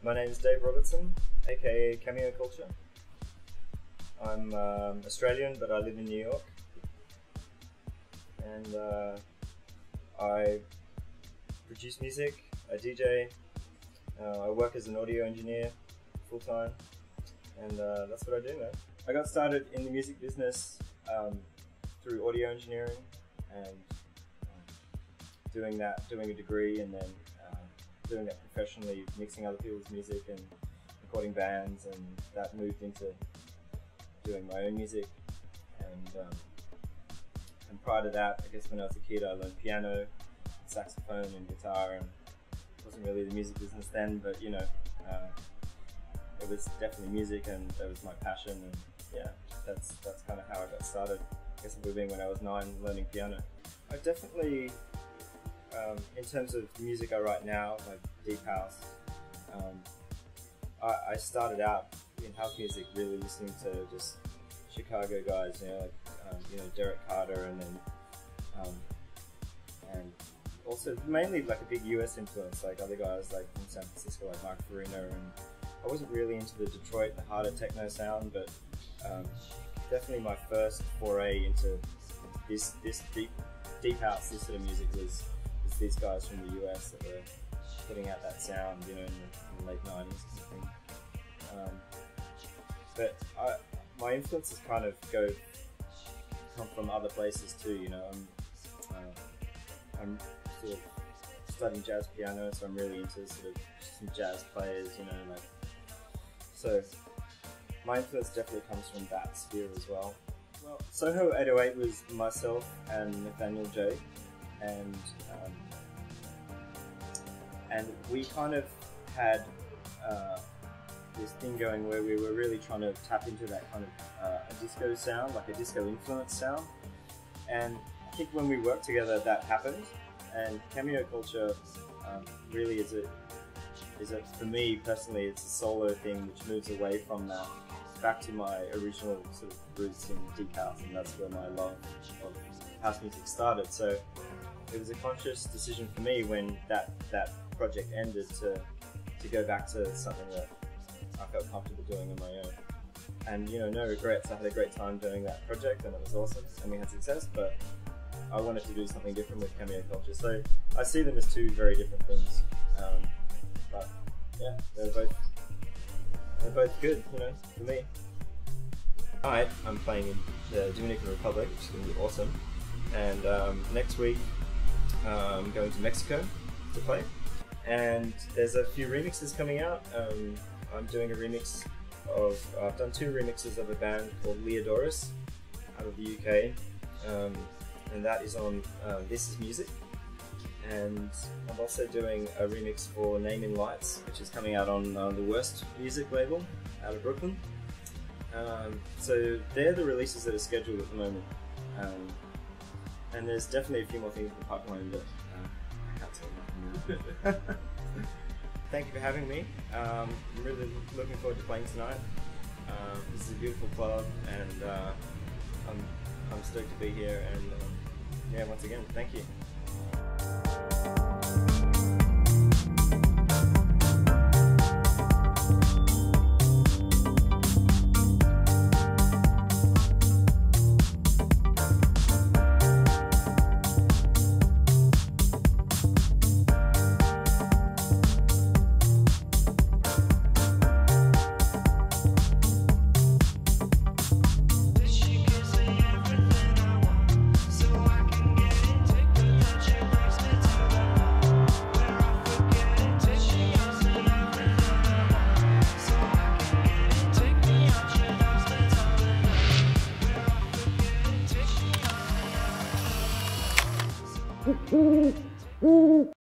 My name is Dave Robertson, aka Cameo Culture. I'm Australian, but I live in New York, and I produce music, I DJ, I work as an audio engineer full time, and that's what I do, man. I got started in the music business through audio engineering and doing a degree, and then doing that professionally, mixing other people's music and recording bands, and that moved into doing my own music. And prior to that, I guess when I was a kid, I learned piano, saxophone and guitar, and it wasn't really the music business then, but you know, it was definitely music, and that was my passion, and yeah, that's kind of how I got started. I guess it would have been when I was 9 learning piano. I definitely, in terms of music I write now, like deep house, I started out in house music really listening to just Chicago guys, like Derek Carter, and then and also mainly like a big US influence, like other guys like from San Francisco, like Mark Farina. And I wasn't really into the Detroit, the harder techno sound, but definitely my first foray into this deep house, this sort of music was these guys from the US that were putting out that sound, in the late 90s kind of thing. But my influences kind of come from other places too. I'm sort of studying jazz piano, so I'm really into sort of some jazz players, so my influence definitely comes from that sphere as well. Well, Soho 808 was myself and Nathaniel J, and we kind of had this thing going where we were really trying to tap into that kind of a disco sound, like a disco influence sound. And I think when we worked together, that happened. And Cameo Culture really is for me personally, it's a solo thing which moves away from that back to my original sort of roots in deep house, and that's where my love of house music started. So it was a conscious decision for me when that project ended to go back to something that I felt comfortable doing on my own. And no regrets. I had a great time doing that project, and it was awesome, and we had success. But I wanted to do something different with Cameo Culture. So I see them as two very different things. But yeah, they're both good, for me. Tonight I'm playing in the Dominican Republic, which is going to be awesome. And next week I'm going to Mexico to play. And there's a few remixes coming out. I'm doing a remix of, I've done 2 remixes of a band called Leodoris out of the UK, and that is on This Is Music. And I'm also doing a remix for Naming Lights, which is coming out on the Worst Music label out of Brooklyn. So they're the releases that are scheduled at the moment. And there's definitely a few more things in the pipeline, but I can't tell you. Thank you for having me. I'm really looking forward to playing tonight. This is a beautiful club, and I'm stoked to be here. And yeah, once again, thank you.